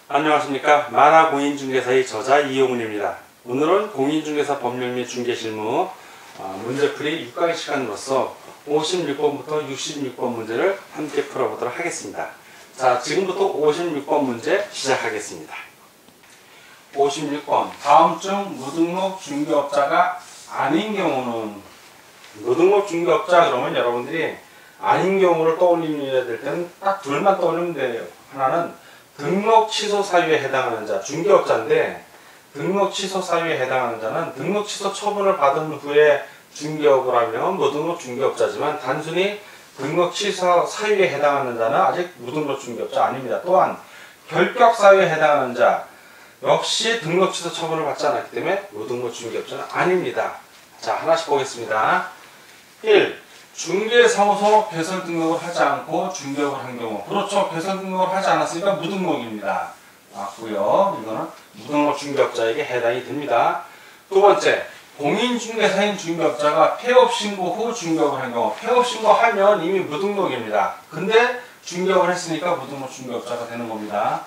안녕하십니까. 만화공인중개사의 저자 이용훈입니다. 오늘은 공인중개사 법령 및 중개실무 문제풀이 6강의 시간으로서 56번부터 66번 문제를 함께 풀어보도록 하겠습니다. 자, 지금부터 56번 문제 시작하겠습니다. 56번. 다음 중 무등록 중개업자가 아닌 경우는, 무등록 중개업자 그러면 여러분들이 아닌 경우를 떠올려야 될 때는 딱 둘만 떠올리면 돼요. 하나는 등록 취소 사유에 해당하는 자, 중개업자인데 등록 취소 사유에 해당하는 자는 등록 취소 처분을 받은 후에 중개업을 하면 무등록 중개업자지만 단순히 등록 취소 사유에 해당하는 자는 아직 무등록 중개업자 아닙니다. 또한 결격 사유에 해당하는 자 역시 등록 취소 처분을 받지 않았기 때문에 무등록 중개업자는 아닙니다. 자, 하나씩 보겠습니다. 1. 중개사무소 개설 등록을 하지 않고 중개업을 한 경우. 그렇죠. 개설 등록을 하지 않았으니까 무등록입니다. 맞고요. 이거는 무등록 중개업자에게 해당이 됩니다. 두 번째, 공인중개사인 중개업자가 폐업 신고 후 중개업을 한 경우. 폐업 신고하면 이미 무등록입니다. 근데 중개업을 했으니까 무등록 중개업자가 되는 겁니다.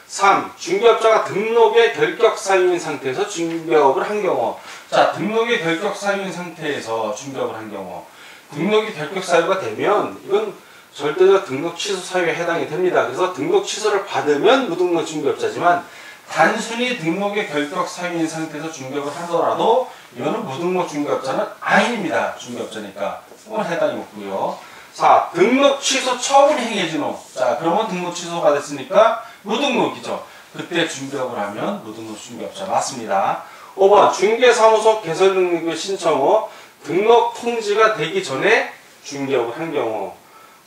3. 중개업자가 등록의 결격 사유인 상태에서 중개업을 한 경우. 자, 등록의 결격 사유인 상태에서 중개업을 한 경우. 등록이 결격 사유가 되면 이건 절대적 등록 취소 사유에 해당이 됩니다. 그래서 등록 취소를 받으면 무등록 중개업자지만 단순히 등록의 결격 사유인 상태에서 중개업을 하더라도 이거는 무등록 중개업자는 아닙니다. 중개업자니까 그건 해당이 없고요. 4. 등록 취소 처분 행해진 후. 자, 그러면 등록 취소가 됐으니까 무등록이죠. 그때 중개업을 하면 무등록 중개업자 맞습니다. 5번 중개사무소 개설 등록을 신청 후 등록 통지가 되기 전에 중개업을 한 경우.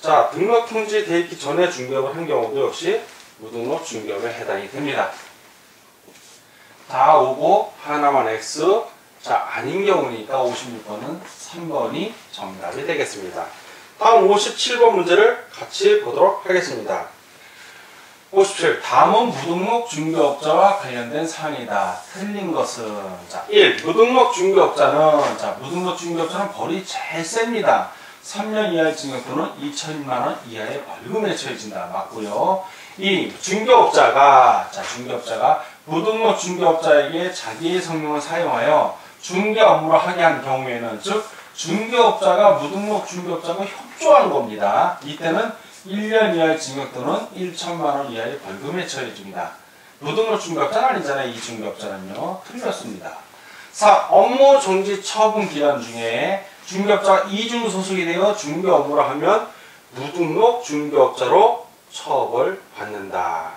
자, 등록 통지 되기 전에 중개업을 한 경우도 역시 무등록 중개업에 해당이 됩니다. 다 오고 하나만 X. 자, 아닌 경우니까 56번은 3번이 정답이 되겠습니다. 다음 57번 문제를 같이 보도록 하겠습니다. 57. 다음은 무등록 중개업자와 관련된 사항이다. 틀린 것은, 자, 1. 무등록 중개업자는, 자, 무등록 중개업자는 벌이 제일 셉니다. 3년 이하의 징역 또는 2천만 원 이하의 벌금에 처해진다. 맞고요. 2. 중개업자가, 자, 중개업자가 무등록 중개업자에게 자기의 성명을 사용하여 중개 업무를 하게 한 경우에는, 즉, 중개업자가 무등록 중개업자가 협조한 겁니다. 이때는 1년 이하의 징역 또는 1천만 원 이하의 벌금에 처해집니다. 무등록 중개업자는 아니잖아요. 이 중개업자는요. 틀렸습니다. 4. 업무 정지 처분 기간 중에 중개업자가 이중 소속이 되어 중개 업무를 하면 무등록 중개업자로 처벌받는다.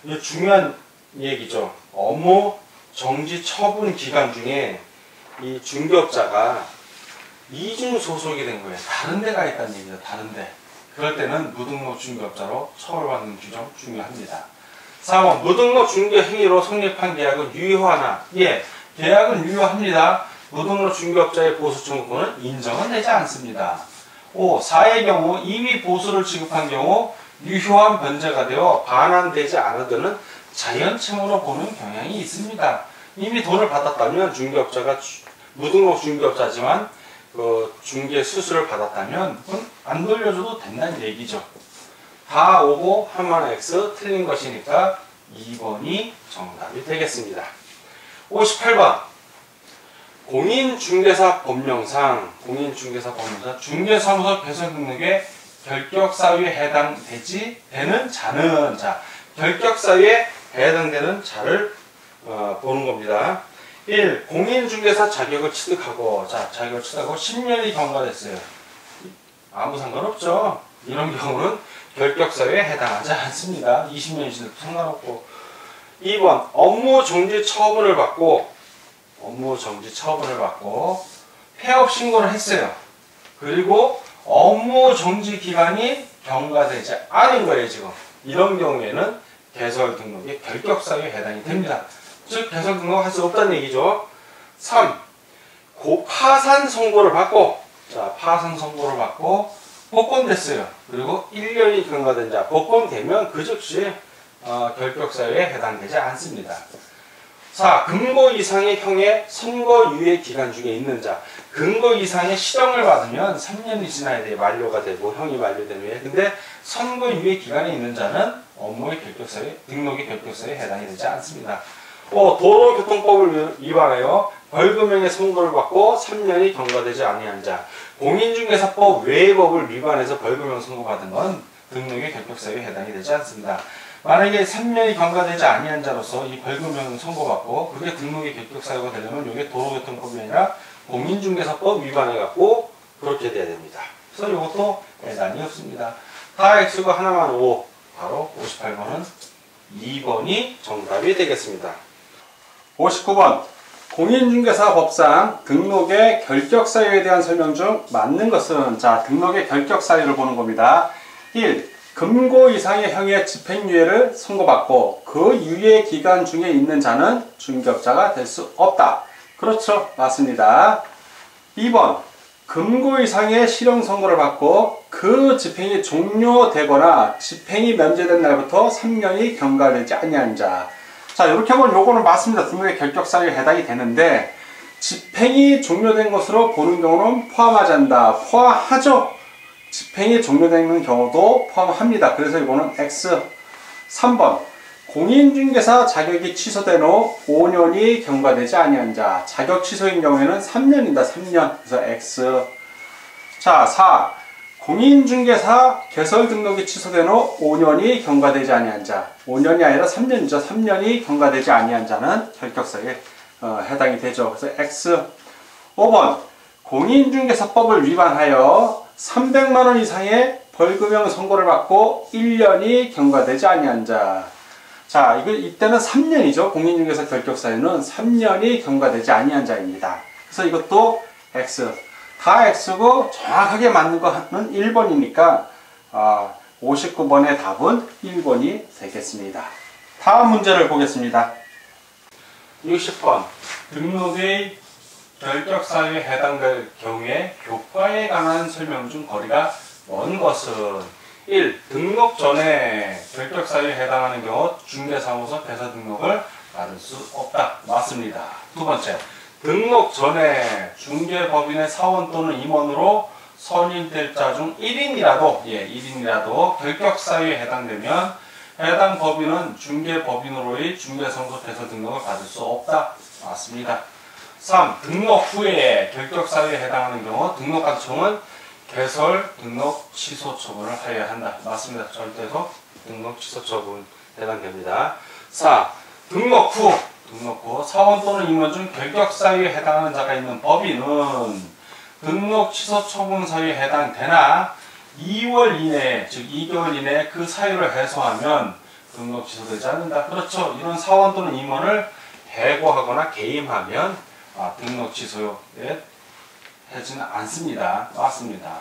이게 중요한 얘기죠. 업무 정지 처분 기간 중에 이 중개업자가 이중 소속이 된 거예요. 다른 데가 있다는 얘기죠. 다른 데. 그럴 때는 무등록 중개업자로 처벌받는 규정 중요합니다. 4번 무등록 중개 행위로 성립한 계약은 유효하나? 예, 계약은 유효합니다. 무등록 중개업자의 보수 청구권은 인정은 되지 않습니다. 5. 4의 경우 이미 보수를 지급한 경우 유효한 변제가 되어 반환되지 않으려는 자연층으로 보는 경향이 있습니다. 이미 돈을 받았다면 중개업자가 무등록 중개업자지만 그 중개 수수료를 받았다면 그건 안 돌려줘도 된다는 얘기죠. 다 오고 한만 X 틀린 것이니까 2번이 정답이 되겠습니다. 58번 공인중개사 법령상 중개사무소 개설 등록의 결격 사유에 해당되지 되는 자는, 자, 결격 사유에 해당되는 자를 보는 겁니다. 1. 공인중개사 자격을 취득하고, 자, 자격을 취득하고 10년이 경과됐어요. 아무 상관없죠. 이런 경우는 결격사유에 해당하지 않습니다. 20년이 지나도 상관없고. 2번 업무 정지 처분을 받고 폐업 신고를 했어요. 그리고 업무 정지 기간이 경과되지 않은 거예요. 지금 이런 경우에는 개설 등록이 결격사유에 해당이 됩니다. 즉 개설 등록할 수 없다는 얘기죠. 3. 파산 선고를 받고, 자, 파산 선고를 받고 복권됐어요. 그리고 1년이 경과된 자, 복권되면 그 즉시 결격사유에 해당되지 않습니다. 자, 근거 이상의 형의 선고유예 기간 중에 있는 자. 근거 이상의 실형을 받으면 3년이 지나야 돼. 만료가 되고 형이 만료된 후에. 근데 선고유예 기간에 있는 자는 업무의 결격사유, 등록의 결격사유에 해당이 되지 않습니다. 도로교통법을 위반하여 벌금형의 선고를 받고 3년이 경과되지 아니한 자. 공인중개사법 외의 법을 위반해서 벌금형 선고받은 건 등록의 결격사유에 해당이 되지 않습니다. 만약에 3년이 경과되지 아니한 자로서 이 벌금형 선고받고 그게 등록의 결격사유가 되려면 이게 도로교통법이 아니라 공인중개사법 위반해갖고 그렇게 돼야 됩니다. 그래서 이것도 해당이 없습니다. 다 X가 하나만 5, 바로 58번은 2번이 정답이 되겠습니다. 59번 공인중개사법상 등록의 결격사유에 대한 설명 중 맞는 것은, 자, 등록의 결격사유를 보는 겁니다. 1. 금고 이상의 형의 집행유예를 선고받고 그 유예 기간 중에 있는 자는 중개업자가 될 수 없다. 그렇죠. 맞습니다. 2번 금고 이상의 실형 선고를 받고 그 집행이 종료되거나 집행이 면제된 날부터 3년이 경과되지 아니한 자. 자, 이렇게 보면 요거는 맞습니다. 등록의 결격사유에 해당이 되는데 집행이 종료된 것으로 보는 경우는 포함하지 않는다. 포함하죠. 집행이 종료되는 경우도 포함합니다. 그래서 이거는 X. 3번 공인중개사 자격이 취소된 후 5년이 경과되지 아니한 자. 자격 취소인 경우에는 3년이다. 3년. 그래서 X. 자, 4. 공인중개사 개설 등록이 취소된 후 5년이 경과되지 아니한 자. 5년이 아니라 3년이죠. 3년이 경과되지 아니한 자는 결격사유에 해당이 되죠. 그래서 X. 5번 공인중개사법을 위반하여 300만원 이상의 벌금형 선고를 받고 1년이 경과되지 아니한 자. 자, 이때는 3년이죠. 공인중개사 결격사유는 3년이 경과되지 아니한 자입니다. 그래서 이것도 X. 다 X고 정확하게 맞는 거는 1번이니까 59번의 답은 1번이 되겠습니다. 다음 문제를 보겠습니다. 60번 등록의 결격사유에 해당될 경우에 교과에 관한 설명 중 거리가 먼 것은 1. 등록 전에 결격사유에 해당하는 경우 중개사무소 개설 등록을 받을 수 없다. 맞습니다. 두 번째, 등록 전에 중개법인의 사원 또는 임원으로 선임될 자 중 1인이라도 결격사유에 해당되면 해당 법인은 중개법인으로의 중개사무소 개설 등록을 받을 수 없다. 맞습니다. 3. 등록 후에 결격사유에 해당하는 경우 등록관청은 개설 등록 취소 처분을 하여야 한다. 맞습니다. 절대로 등록 취소 처분 해당됩니다. 4. 등록 후 사원 또는 임원 중 결격사유에 해당하는 자가 있는 법인은 등록 취소 처분 사유에 해당되나 2월 이내, 즉 2개월 이내에 그 사유를 해소하면 등록 취소되지 않는다. 그렇죠. 이런 사원 또는 임원을 해고하거나 개임하면 등록 취소에 하지는 않습니다. 맞습니다.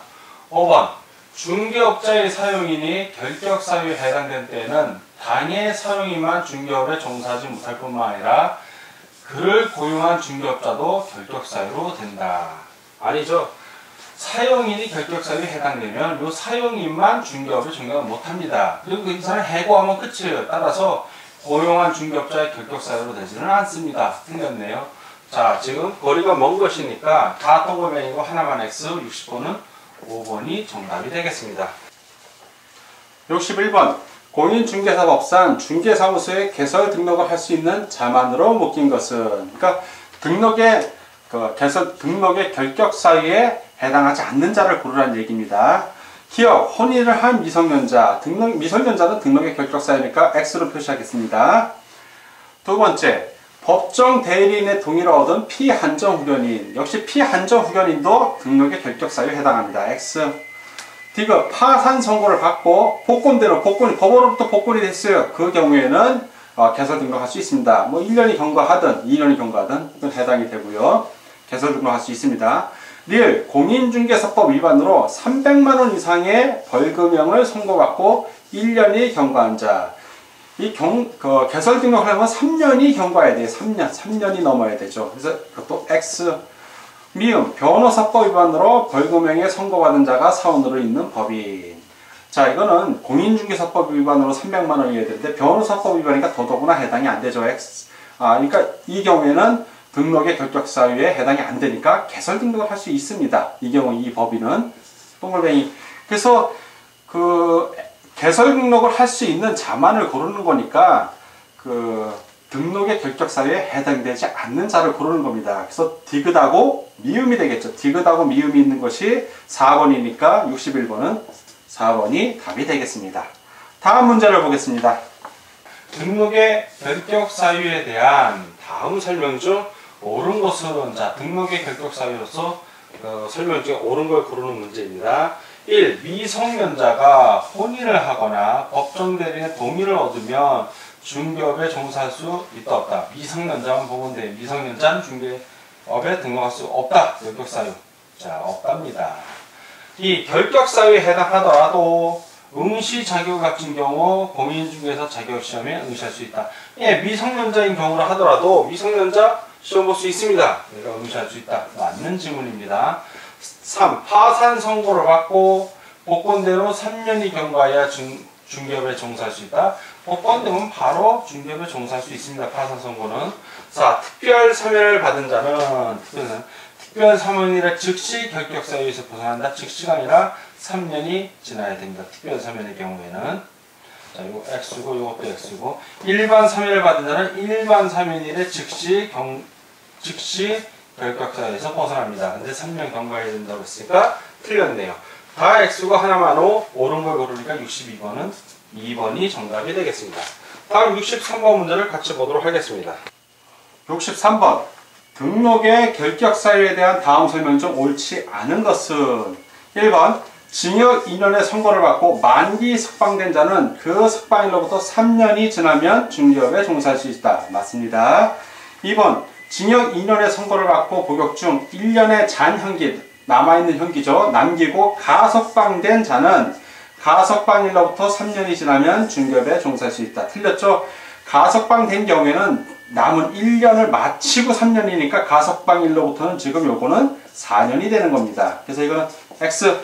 5번 중개업자의 사용인이 결격사유에 해당된 때에는 당해 사용인만 중개업에 종사하지 못할 뿐만 아니라 그를 고용한 중개업자도 결격사유로 된다. 아니죠. 사용인이 결격사유에 해당되면 이 사용인만 중개업에 종사를 못합니다. 그리고 이 사람 해고하면 끝이에요. 따라서 고용한 중개업자의 결격사유로 되지는 않습니다. 틀렸네요. 자, 지금 거리가 먼 것이니까 다 동그라미고 하나만 X, 60번은 5번이 정답이 되겠습니다. 61번 공인중개사법상 중개사무소에 개설 등록을 할 수 있는 자만으로 묶인 것은, 그러니까 등록의 결격사유에 해당하지 않는 자를 고르라는 얘기입니다. 기억, 혼인을 한 미성년자, 미성년자는 등록의 결격사유니까 X로 표시하겠습니다. 두 번째, 법정 대리인의 동의를 얻은 피한정후견인, 역시 피한정후견인도 등록의 결격사유에 해당합니다. X. 디귿, 파산 선고를 받고 법원으로부터 복권이 됐어요. 그 경우에는 개설 등록할 수 있습니다. 뭐 1년이 경과하든 2년이 경과하든 이건 해당이 되고요. 개설 등록할 수 있습니다. 리을, 공인중개사법 위반으로 300만원 이상의 벌금형을 선고받고 1년이 경과한 자. 개설 등록을 하려면 3년이 경과해야 돼요. 3년이 넘어야 되죠. 그래서 그것도 X. 미음, 변호사법 위반으로 벌금형에 선고받은 자가 사원으로 있는 법인. 자, 이거는 공인중개사법 위반으로 300만원이어야 되는데 변호사법 위반이니까 더더구나 해당이 안 되죠. X. 그러니까 이 경우에는 등록의 결격 사유에 해당이 안 되니까 개설 등록을 할 수 있습니다. 이 경우 이 법인은 동글뱅이. 그래서 그 개설 등록을 할 수 있는 자만을 고르는 거니까 그 등록의 결격 사유에 해당되지 않는 자를 고르는 겁니다. 그래서 디귿하고 미음이 되겠죠. 디귿하고 미음이 있는 것이 4번이니까 61번은 4번이 답이 되겠습니다. 다음 문제를 보겠습니다. 등록의 결격 사유에 대한 다음 설명 중 옳은 것은, 자, 등록의 결격 사유로서 설명 중에 옳은 걸 고르는 문제입니다. 1. 미성년자가 혼인을 하거나 법정 대리인의 동의를 얻으면 중개업에 종사할 수 있다 없다. 미성년자만 보면 돼. 미성년자는 중개업에 등록할 수 없다. 결격 사유. 자, 없답니다. 이 결격 사유에 해당하더라도 응시 자격을 갖춘 경우 공인중개사 자격시험에 응시할 수 있다. 예, 미성년자인 경우라 하더라도 미성년자 시험 볼 수 있습니다. 내가 응시할 수 있다. 맞는 질문입니다. 3. 파산 선고를 받고 복권대로 3년이 경과해야 중개업에 종사할 수 있다. 복권되면 바로 중개업에 종사할 수 있습니다. 파산 선고는. 4. 특별 사면을 받은 자는 특별 사면이라 즉시 결격 사유에서 벗어난다. 즉시가 아니라 3년이 지나야 됩니다. 특별 사면의 경우에는. 자, 이거 X고 이것도 X고. 일반 사면을 받은 자는 일반 사면일에 즉시 결격 사유에서 벗어납니다. 근데 3년 경과해야 된다고 했으니까 틀렸네요. 다 X고 하나만 O, 옳은 걸 고르니까 62번은 2번이 정답이 되겠습니다. 다음 63번 문제를 같이 보도록 하겠습니다. 63번. 등록의 결격 사유에 대한 다음 설명 중 옳지 않은 것은 1번. 징역 2년의 선고를 받고 만기 석방된 자는 그 석방일로부터 3년이 지나면 중개업에 종사할 수 있다. 맞습니다. 2번. 징역 2년의 선고를 받고 복역 중 1년의 잔형기, 남아있는 형기죠. 남기고 가석방된 자는 가석방일로부터 3년이 지나면 중개업에 종사할 수 있다. 틀렸죠? 가석방된 경우에는 남은 1년을 마치고 3년이니까 가석방일로부터는 지금 요거는 4년이 되는 겁니다. 그래서 이거는 X.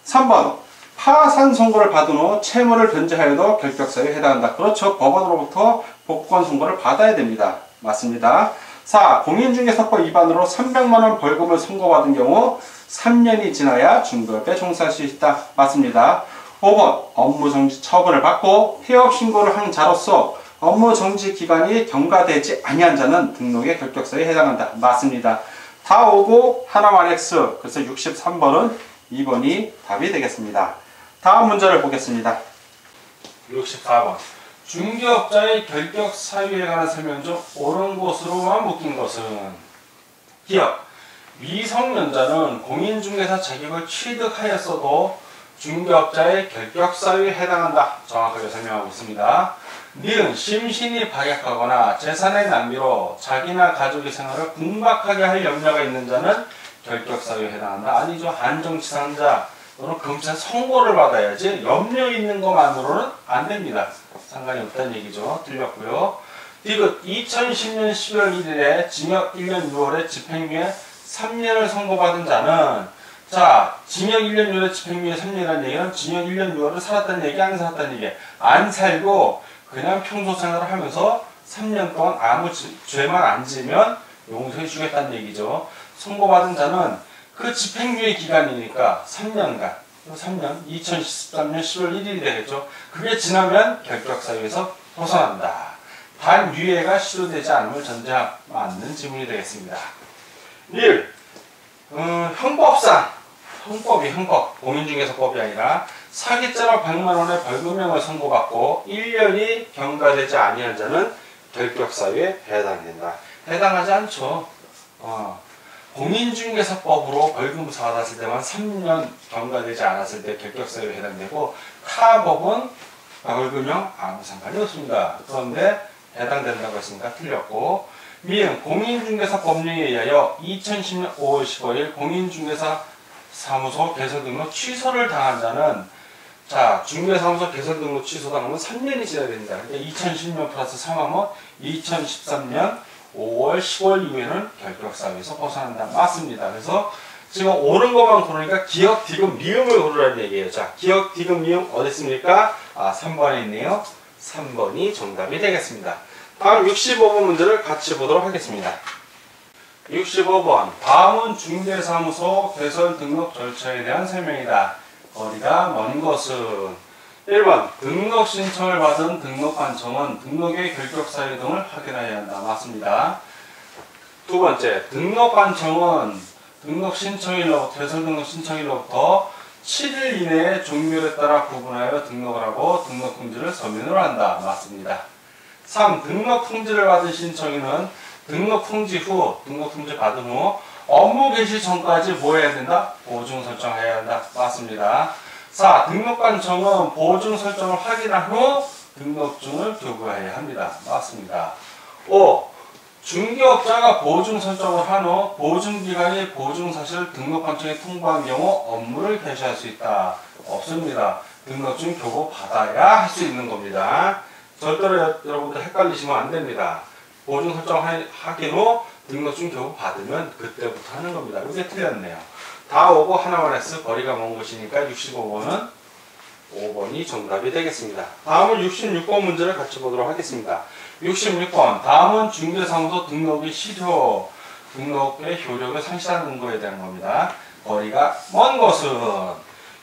3번. 파산 선고를 받은 후 채무를 변제하여도 결격사유에 해당한다. 그렇죠. 법원으로부터 복권 선고를 받아야 됩니다. 맞습니다. 4. 공인중개사법 위반으로 300만원 벌금을 선고받은 경우 3년이 지나야 중개업에 종사할 수 있다. 맞습니다. 5번. 업무정지 처분을 받고 폐업신고를 한 자로서 업무정지 기간이 경과되지 아니한 자는 등록의 결격사유에 해당한다. 맞습니다. 다 오고 하나만 X. 그래서 63번은 2번이 답이 되겠습니다. 다음 문제를 보겠습니다. 64번. 중개업자의 결격 사유에 관한 설명 중 옳은 것으로만 묶인 것은 기억. 미성년자는 공인중개사 자격을 취득하였어도 중개업자의 결격 사유에 해당한다. 정확하게 설명하고 있습니다. 니은 심신이 박약하거나 재산의 낭비로 자기나 가족의 생활을 궁박하게 할 염려가 있는 자는 결격 사유에 해당한다. 아니죠. 한정치상자 또는 검찰 선고를 받아야지 염려 있는 것만으로는 안 됩니다. 상관이 없다는 얘기죠. 틀렸고요. 디귿 2010년 11월 1일에 징역 1년 6월에 집행유예 3년을 선고받은 자는, 자, 징역 1년 6월에 집행유예 3년이라는 얘기는 징역 1년 6월을 살았다는 얘기, 안 살았다는 얘기. 안 살고 그냥 평소 생활을 하면서 3년 동안 아무 죄만 안 지면 용서해 주겠다는 얘기죠. 선고받은 자는 그 집행유예 기간이니까 3년간, 3년, 2013년 10월 1일이 되겠죠. 그게 지나면 결격사유에서 벗어난다. 단 유예가 시도되지 않음을 전제하고 맞는 지문이 되겠습니다. 1. 형법상, 형법, 공인중개사법이 아니라 사기죄로 100만원의 벌금형을 선고받고 1년이 경과되지 아니한 자는 결격사유에 해당된다. 해당하지 않죠. 공인중개사법으로 벌금을 받았을 때만 3년 경과되지 않았을 때 결격사유에 해당되고, 타 법은 벌금형 아무 상관이 없습니다. 그런데 해당된다고 했으니까 틀렸고, 미응 공인중개사 법령에 의하여 2010년 5월 15일 공인중개사 사무소 개설 등록 취소를 당한 자는, 자, 중개사무소 개설 등록 취소당하면 3년이 지나야 됩니다. 그러니까 2010년 플러스 3하면 2013년 5월 10월 이후에는 결격사유에서 벗어난다. 맞습니다. 그래서 지금 옳은 것만 고르니까 기억, 디귿, 미음을 고르라는 얘기예요. 자, 기억, 디귿, 미음 어디 있습니까? 3번에 있네요. 3번이 정답이 되겠습니다. 다음 65번 문제를 같이 보도록 하겠습니다. 65번. 다음은 중개사무소 개설 등록 절차에 대한 설명이다. 거리가 먼 것은 1번. 등록 신청을 받은 등록관청은 등록의 결격 사유 등을 확인해야 한다. 맞습니다. 두 번째. 등록관청은 등록 신청일로부터 개설 등록 신청일로부터 7일 이내에 종료에 따라 구분하여 등록을 하고 등록 통지를 서면으로 한다. 맞습니다. 3. 등록 통지를 받은 신청인은 등록 통지 후, 등록 통지 받은 후 업무 개시 전까지 뭐 해야 된다? 보증 설정해야 한다. 맞습니다. 4. 등록관청은 보증 설정을 확인한 후 등록증을 교부해야 합니다. 맞습니다. 5. 중개업자가 보증 설정을 한 후 보증기관이 보증사실을 등록관청에 통보한 경우 업무를 개시할 수 있다. 없습니다. 등록증 교부 받아야 할 수 있는 겁니다. 절대로 여러분들 헷갈리시면 안 됩니다. 보증 설정 확인 후 등록증 교부 받으면 그때부터 하는 겁니다. 이게 틀렸네요. 다 오고 하나만 X 거리가 먼 것이니까 65번은 5번이 정답이 되겠습니다. 다음은 66번 문제를 같이 보도록 하겠습니다. 66번. 다음은 중개사무소 등록의 실효, 등록의 효력을 상실하는 거에 대한 겁니다. 거리가 먼 것은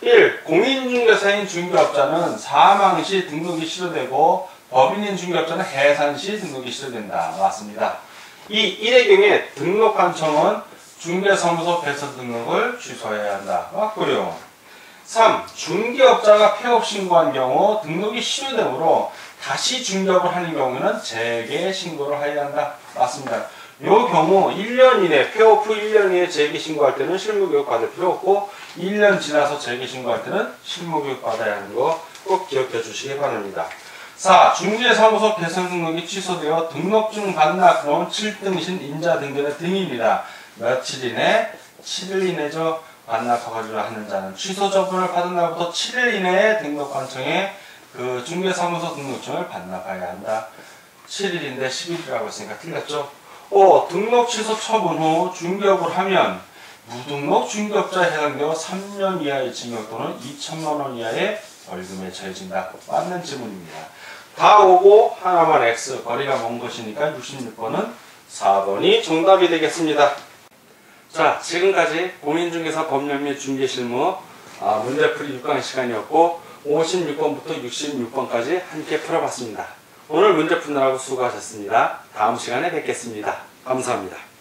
1. 공인중개사인 중개업자는 사망 시 등록이 실효되고 법인인 중개업자는 해산 시 등록이 실효된다. 맞습니다. 2. 1의 경우에 등록관청은 중개사무소 개설 등록을 취소해야 한다. 맞고요. 3. 중개업자가 폐업 신고한 경우 등록이 실효되므로 다시 중개업을 하는 경우는 재개 신고를 해야 한다. 맞습니다. 이 경우 1년 이내, 폐업 후 1년 이내 재개 신고할 때는 실무교육 받을 필요 없고 1년 지나서 재개 신고할 때는 실무교육 받아야 하는 거 꼭 기억해 주시기 바랍니다. 4. 중개사무소 개설 등록이 취소되어 등록증 반납 그럼 7등신 인자 등본의 등입니다. 며칠 이내? 7일 이내죠. 반납허가를 하는 자는 취소 처분을 받은 날부터 7일 이내에 등록관청에 그 중개사무소 등록증을 반납해야 한다. 7일인데 10일이라고 했으니까 틀렸죠. 5. 등록 취소 처분 후 중개업을 하면 무등록 중개업자에 해당되어 3년 이하의 징역 또는 2천만 원 이하의 벌금에 처해진다. 맞는 질문입니다. 다 오고 하나만 X 거리가 먼 것이니까 66번은 4번이 정답이 되겠습니다. 자, 지금까지 공인중개사 법률 및 중개실무 문제풀이 6강 시간이었고 56번부터 66번까지 함께 풀어봤습니다. 오늘 문제 푸느라고 수고하셨습니다. 다음 시간에 뵙겠습니다. 감사합니다.